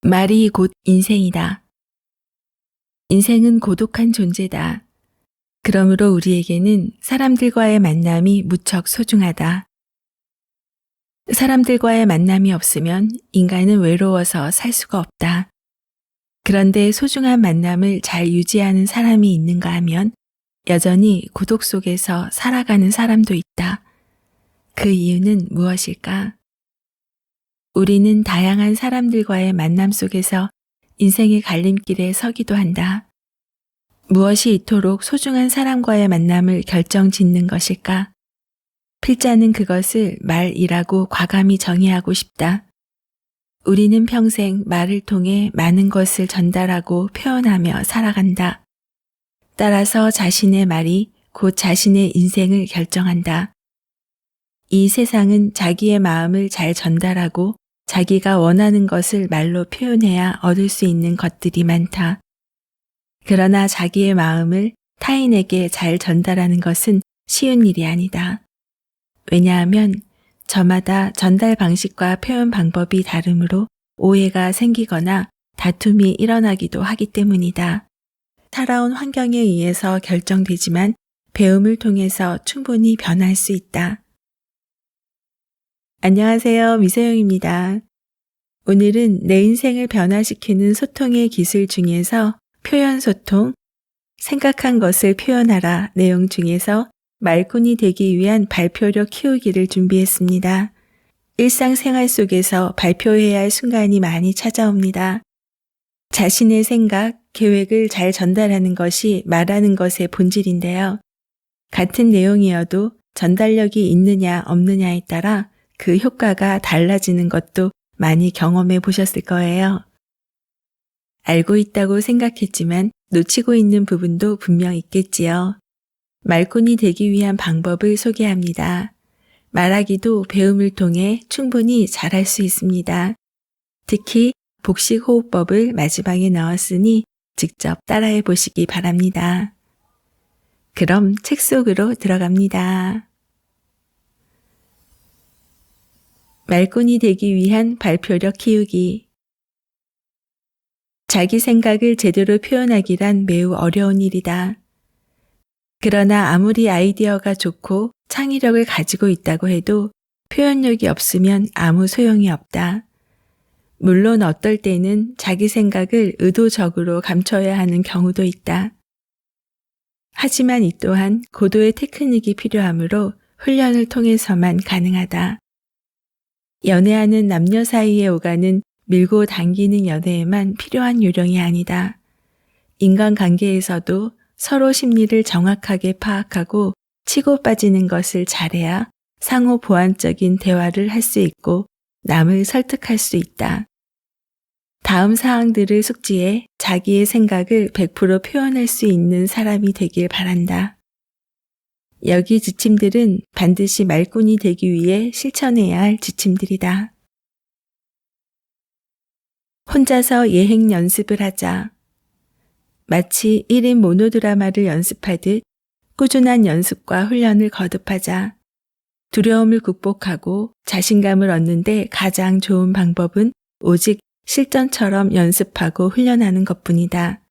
말이 곧 인생이다. 인생은 고독한 존재다. 그러므로 우리에게는 사람들과의 만남이 무척 소중하다. 사람들과의 만남이 없으면 인간은 외로워서 살 수가 없다. 그런데 소중한 만남을 잘 유지하는 사람이 있는가 하면 여전히 고독 속에서 살아가는 사람도 있다. 그 이유는 무엇일까? 우리는 다양한 사람들과의 만남 속에서 인생의 갈림길에 서기도 한다. 무엇이 이토록 소중한 사람과의 만남을 결정짓는 것일까? 필자는 그것을 말이라고 과감히 정의하고 싶다. 우리는 평생 말을 통해 많은 것을 전달하고 표현하며 살아간다. 따라서 자신의 말이 곧 자신의 인생을 결정한다. 이 세상은 자기의 마음을 잘 전달하고 자기가 원하는 것을 말로 표현해야 얻을 수 있는 것들이 많다. 그러나 자기의 마음을 타인에게 잘 전달하는 것은 쉬운 일이 아니다. 왜냐하면 저마다 전달 방식과 표현 방법이 다르므로 오해가 생기거나 다툼이 일어나기도 하기 때문이다. 살아온 환경에 의해서 결정되지만 배움을 통해서 충분히 변할 수 있다. 안녕하세요. 미세영입니다. 오늘은 내 인생을 변화시키는 소통의 기술 중에서 표현 소통, 생각한 것을 표현하라 내용 중에서 말꾼이 되기 위한 발표력 키우기를 준비했습니다. 일상생활 속에서 발표해야 할 순간이 많이 찾아옵니다. 자신의 생각, 계획을 잘 전달하는 것이 말하는 것의 본질인데요. 같은 내용이어도 전달력이 있느냐 없느냐에 따라 그 효과가 달라지는 것도 많이 경험해 보셨을 거예요. 알고 있다고 생각했지만 놓치고 있는 부분도 분명 있겠지요. 말꾼이 되기 위한 방법을 소개합니다. 말하기도 배움을 통해 충분히 잘할 수 있습니다. 특히 복식호흡법을 마지막에 넣었으니 직접 따라해 보시기 바랍니다. 그럼 책 속으로 들어갑니다. 말꾼이 되기 위한 발표력 키우기. 자기 생각을 제대로 표현하기란 매우 어려운 일이다. 그러나 아무리 아이디어가 좋고 창의력을 가지고 있다고 해도 표현력이 없으면 아무 소용이 없다. 물론 어떨 때는 자기 생각을 의도적으로 감춰야 하는 경우도 있다. 하지만 이 또한 고도의 테크닉이 필요하므로 훈련을 통해서만 가능하다. 연애하는 남녀 사이에 오가는 밀고 당기는 연애에만 필요한 요령이 아니다. 인간관계에서도 서로 심리를 정확하게 파악하고 치고 빠지는 것을 잘해야 상호 보완적인 대화를 할 수 있고 남을 설득할 수 있다. 다음 사항들을 숙지해 자기의 생각을 100% 표현할 수 있는 사람이 되길 바란다. 여기 지침들은 반드시 말꾼이 되기 위해 실천해야 할 지침들이다. 혼자서 예행 연습을 하자. 마치 1인 모노드라마를 연습하듯 꾸준한 연습과 훈련을 거듭하자. 두려움을 극복하고 자신감을 얻는데 가장 좋은 방법은 오직 실전처럼 연습하고 훈련하는 것뿐이다.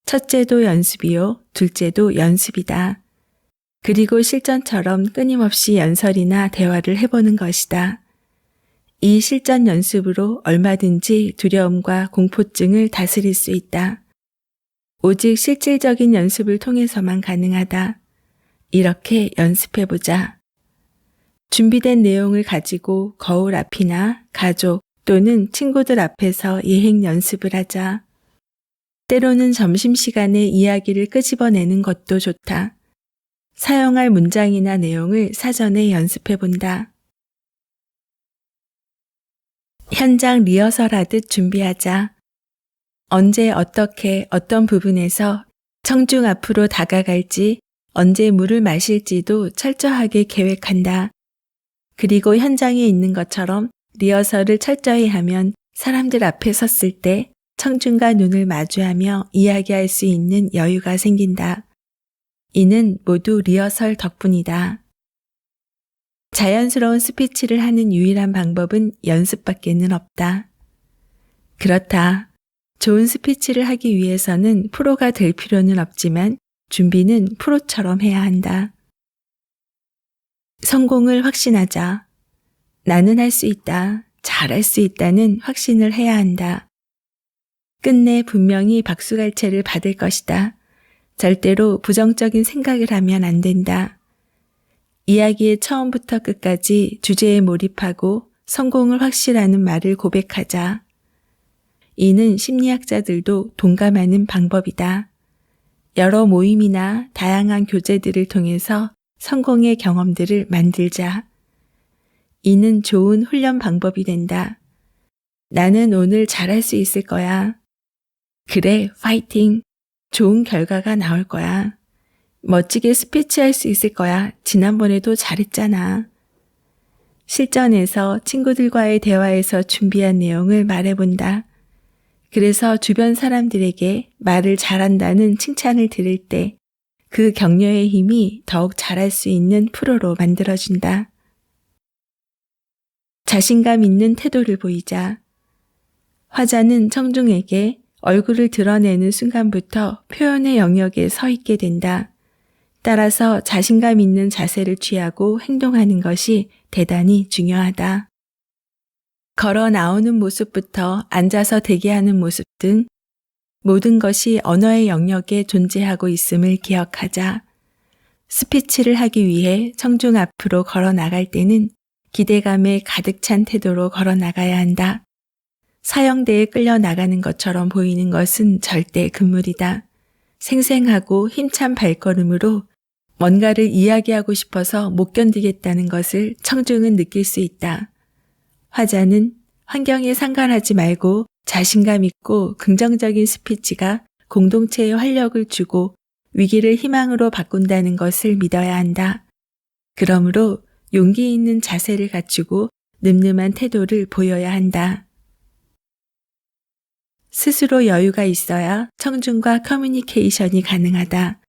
첫째도 연습이요, 둘째도 연습이다. 그리고 실전처럼 끊임없이 연설이나 대화를 해보는 것이다. 이 실전 연습으로 얼마든지 두려움과 공포증을 다스릴 수 있다. 오직 실질적인 연습을 통해서만 가능하다. 이렇게 연습해보자. 준비된 내용을 가지고 거울 앞이나 가족 또는 친구들 앞에서 예행 연습을 하자. 때로는 점심시간에 이야기를 끄집어내는 것도 좋다. 사용할 문장이나 내용을 사전에 연습해본다. 현장 리허설하듯 준비하자. 언제 어떻게 어떤 부분에서 청중 앞으로 다가갈지, 언제 물을 마실지도 철저하게 계획한다. 그리고 현장에 있는 것처럼 리허설을 철저히 하면 사람들 앞에 섰을 때 청중과 눈을 마주하며 이야기할 수 있는 여유가 생긴다. 이는 모두 리허설 덕분이다. 자연스러운 스피치를 하는 유일한 방법은 연습밖에는 없다. 그렇다. 좋은 스피치를 하기 위해서는 프로가 될 필요는 없지만 준비는 프로처럼 해야 한다. 성공을 확신하자. 나는 할 수 있다. 잘할 수 있다는 확신을 해야 한다. 끝내 분명히 박수갈채를 받을 것이다. 절대로 부정적인 생각을 하면 안 된다. 이야기의 처음부터 끝까지 주제에 몰입하고 성공을 확실하는 말을 고백하자. 이는 심리학자들도 동감하는 방법이다. 여러 모임이나 다양한 교재들을 통해서 성공의 경험들을 만들자. 이는 좋은 훈련 방법이 된다. 나는 오늘 잘할 수 있을 거야. 그래, 파이팅. 좋은 결과가 나올 거야. 멋지게 스피치할 수 있을 거야. 지난번에도 잘했잖아. 실전에서 친구들과의 대화에서 준비한 내용을 말해본다. 그래서 주변 사람들에게 말을 잘한다는 칭찬을 들을 때 그 격려의 힘이 더욱 잘할 수 있는 프로로 만들어준다. 자신감 있는 태도를 보이자. 화자는 청중에게 얼굴을 드러내는 순간부터 표현의 영역에 서 있게 된다. 따라서 자신감 있는 자세를 취하고 행동하는 것이 대단히 중요하다. 걸어 나오는 모습부터 앉아서 대기하는 모습 등 모든 것이 언어의 영역에 존재하고 있음을 기억하자. 스피치를 하기 위해 청중 앞으로 걸어 나갈 때는 기대감에 가득 찬 태도로 걸어 나가야 한다. 사형대에 끌려 나가는 것처럼 보이는 것은 절대 금물이다. 생생하고 힘찬 발걸음으로 뭔가를 이야기하고 싶어서 못 견디겠다는 것을 청중은 느낄 수 있다. 화자는 환경에 상관하지 말고 자신감 있고 긍정적인 스피치가 공동체에 활력을 주고 위기를 희망으로 바꾼다는 것을 믿어야 한다. 그러므로 용기 있는 자세를 갖추고 늠름한 태도를 보여야 한다. 스스로 여유가 있어야 청중과 커뮤니케이션이 가능하다.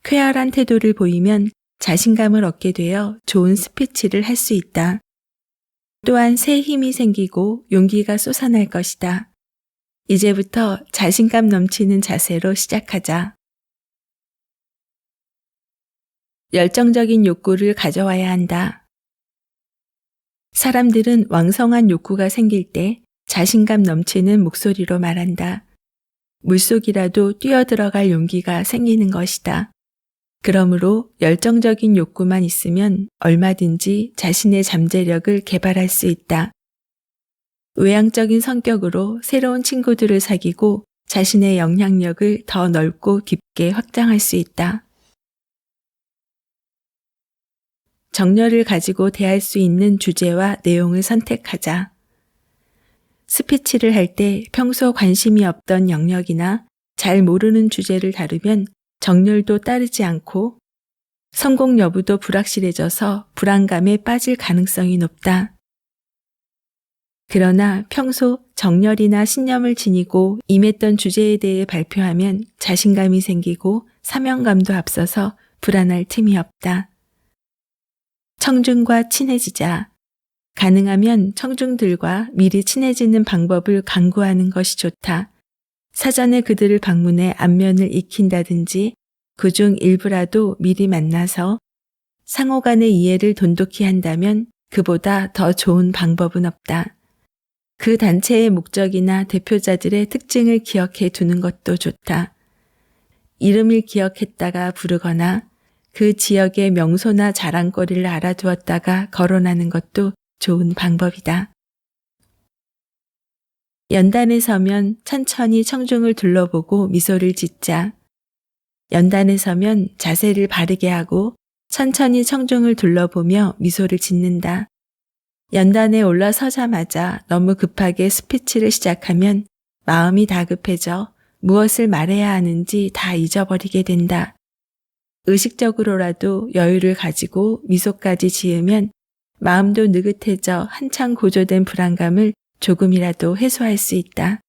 쾌활한 태도를 보이면 자신감을 얻게 되어 좋은 스피치를 할 수 있다. 또한 새 힘이 생기고 용기가 솟아날 것이다. 이제부터 자신감 넘치는 자세로 시작하자. 열정적인 욕구를 가져와야 한다. 사람들은 왕성한 욕구가 생길 때 자신감 넘치는 목소리로 말한다. 물속이라도 뛰어들어갈 용기가 생기는 것이다. 그러므로 열정적인 욕구만 있으면 얼마든지 자신의 잠재력을 개발할 수 있다. 외향적인 성격으로 새로운 친구들을 사귀고 자신의 영향력을 더 넓고 깊게 확장할 수 있다. 정열을 가지고 대할 수 있는 주제와 내용을 선택하자. 스피치를 할 때 평소 관심이 없던 영역이나 잘 모르는 주제를 다루면 정열도 따르지 않고 성공 여부도 불확실해져서 불안감에 빠질 가능성이 높다. 그러나 평소 정열이나 신념을 지니고 임했던 주제에 대해 발표하면 자신감이 생기고 사명감도 앞서서 불안할 틈이 없다. 청중과 친해지자. 가능하면 청중들과 미리 친해지는 방법을 강구하는 것이 좋다. 사전에 그들을 방문해 안면을 익힌다든지 그중 일부라도 미리 만나서 상호 간의 이해를 돈독히 한다면 그보다 더 좋은 방법은 없다. 그 단체의 목적이나 대표자들의 특징을 기억해 두는 것도 좋다. 이름을 기억했다가 부르거나 그 지역의 명소나 자랑거리를 알아두었다가 거론하는 것도 좋은 방법이다. 연단에 서면 천천히 청중을 둘러보고 미소를 짓자. 연단에 서면 자세를 바르게 하고 천천히 청중을 둘러보며 미소를 짓는다. 연단에 올라서자마자 너무 급하게 스피치를 시작하면 마음이 다급해져 무엇을 말해야 하는지 다 잊어버리게 된다. 의식적으로라도 여유를 가지고 미소까지 지으면 마음도 느긋해져 한창 고조된 불안감을 조금이라도 해소할 수 있다.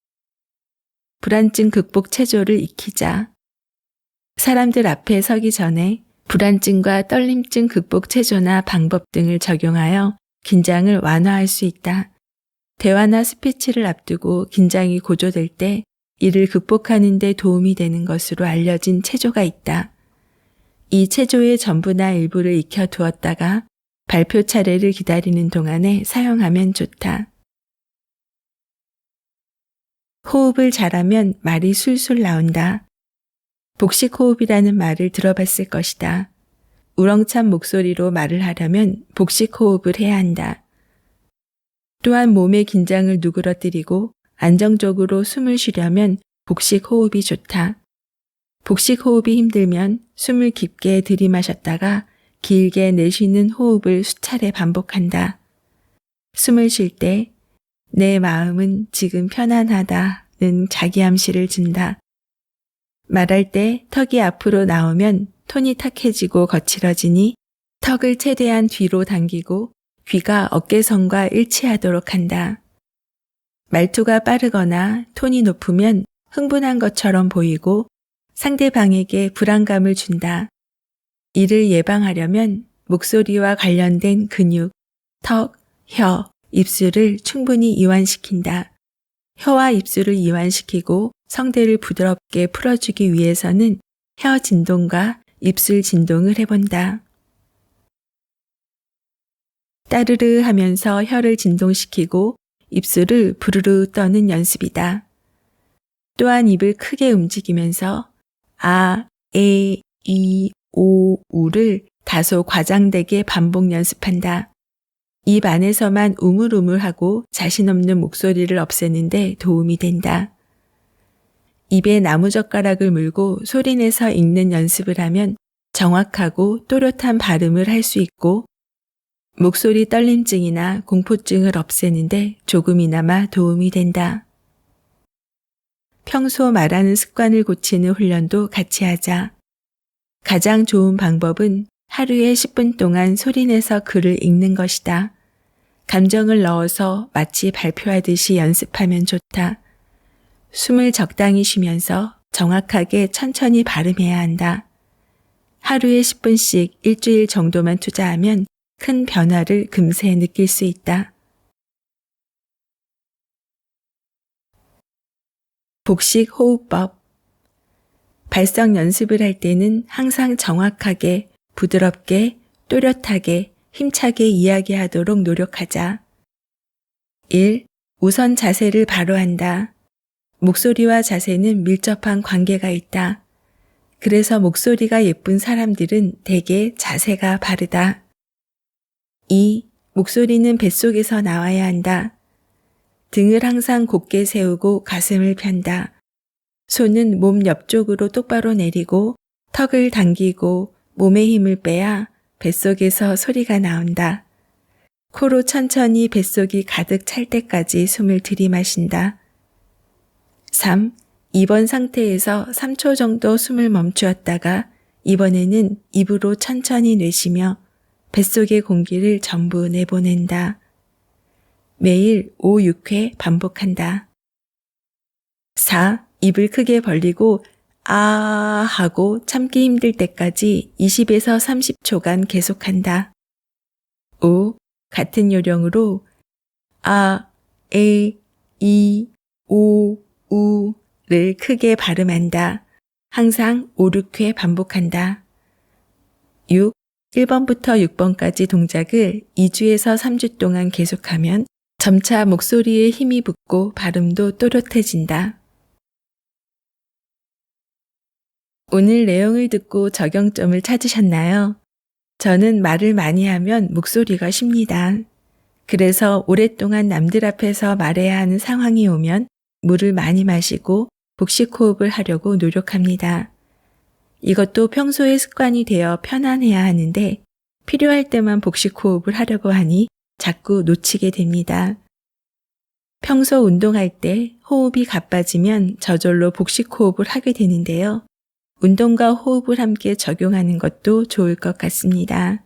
불안증 극복 체조를 익히자. 사람들 앞에 서기 전에 불안증과 떨림증 극복 체조나 방법 등을 적용하여 긴장을 완화할 수 있다. 대화나 스피치를 앞두고 긴장이 고조될 때 이를 극복하는 데 도움이 되는 것으로 알려진 체조가 있다. 이 체조의 전부나 일부를 익혀두었다가 발표 차례를 기다리는 동안에 사용하면 좋다. 호흡을 잘하면 말이 술술 나온다. 복식호흡이라는 말을 들어봤을 것이다. 우렁찬 목소리로 말을 하려면 복식호흡을 해야 한다. 또한 몸의 긴장을 누그러뜨리고 안정적으로 숨을 쉬려면 복식호흡이 좋다. 복식호흡이 힘들면 숨을 깊게 들이마셨다가 길게 내쉬는 호흡을 수차례 반복한다. 숨을 쉴 때 내 마음은 지금 편안하다는 자기암시를 준다. 말할 때 턱이 앞으로 나오면 톤이 탁해지고 거칠어지니 턱을 최대한 뒤로 당기고 귀가 어깨선과 일치하도록 한다. 말투가 빠르거나 톤이 높으면 흥분한 것처럼 보이고 상대방에게 불안감을 준다. 이를 예방하려면 목소리와 관련된 근육, 턱, 혀, 입술을 충분히 이완시킨다. 혀와 입술을 이완시키고 성대를 부드럽게 풀어주기 위해서는 혀 진동과 입술 진동을 해본다. 따르르 하면서 혀를 진동시키고 입술을 부르르 떠는 연습이다. 또한 입을 크게 움직이면서 아, 에, 이, 오, 우를 다소 과장되게 반복 연습한다. 입 안에서만 우물우물하고 자신 없는 목소리를 없애는데 도움이 된다. 입에 나무젓가락을 물고 소리내서 읽는 연습을 하면 정확하고 또렷한 발음을 할 수 있고 목소리 떨림증이나 공포증을 없애는데 조금이나마 도움이 된다. 평소 말하는 습관을 고치는 훈련도 같이 하자. 가장 좋은 방법은 하루에 10분 동안 소리내서 글을 읽는 것이다. 감정을 넣어서 마치 발표하듯이 연습하면 좋다. 숨을 적당히 쉬면서 정확하게 천천히 발음해야 한다. 하루에 10분씩 일주일 정도만 투자하면 큰 변화를 금세 느낄 수 있다. 복식 호흡법. 발성 연습을 할 때는 항상 정확하게, 부드럽게, 또렷하게, 힘차게 이야기하도록 노력하자. 1. 우선 자세를 바로 한다. 목소리와 자세는 밀접한 관계가 있다. 그래서 목소리가 예쁜 사람들은 대개 자세가 바르다. 2. 목소리는 뱃속에서 나와야 한다. 등을 항상 곧게 세우고 가슴을 편다. 손은 몸 옆쪽으로 똑바로 내리고 턱을 당기고 몸에 힘을 빼야 뱃속에서 소리가 나온다. 코로 천천히 뱃속이 가득 찰 때까지 숨을 들이마신다. 3. 이번 상태에서 3초 정도 숨을 멈추었다가 이번에는 입으로 천천히 내쉬며 뱃속의 공기를 전부 내보낸다. 매일 5, 6회 반복한다. 4. 입을 크게 벌리고 아 하고 참기 힘들 때까지 20에서 30초간 계속한다. 5. 같은 요령으로 아, 에, 이, 오, 우를 크게 발음한다. 항상 5, 6회 반복한다. 6. 1번부터 6번까지 동작을 2주에서 3주 동안 계속하면 점차 목소리에 힘이 붙고 발음도 또렷해진다. 오늘 내용을 듣고 적용점을 찾으셨나요? 저는 말을 많이 하면 목소리가 쉽니다. 그래서 오랫동안 남들 앞에서 말해야 하는 상황이 오면 물을 많이 마시고 복식호흡을 하려고 노력합니다. 이것도 평소의 습관이 되어 편안해야 하는데 필요할 때만 복식호흡을 하려고 하니 자꾸 놓치게 됩니다. 평소 운동할 때 호흡이 가빠지면 저절로 복식호흡을 하게 되는데요. 운동과 호흡을 함께 적용하는 것도 좋을 것 같습니다.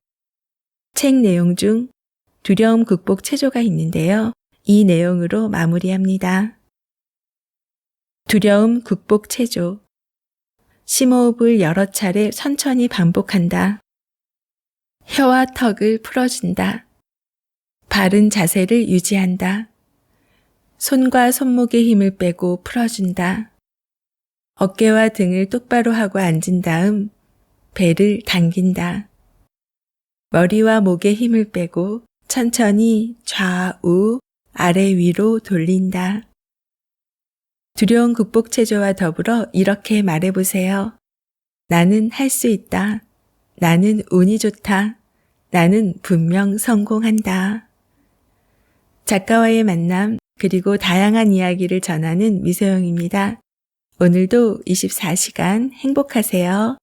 책 내용 중 두려움 극복 체조가 있는데요. 이 내용으로 마무리합니다. 두려움 극복 체조. 심호흡을 여러 차례 천천히 반복한다. 혀와 턱을 풀어준다. 바른 자세를 유지한다. 손과 손목의 힘을 빼고 풀어준다. 어깨와 등을 똑바로 하고 앉은 다음 배를 당긴다. 머리와 목에 힘을 빼고 천천히 좌우, 아래 위로 돌린다. 두려움 극복 체조와 더불어 이렇게 말해보세요. 나는 할 수 있다. 나는 운이 좋다. 나는 분명 성공한다. 작가와의 만남 그리고 다양한 이야기를 전하는 미소영입니다. 오늘도 24시간 행복하세요.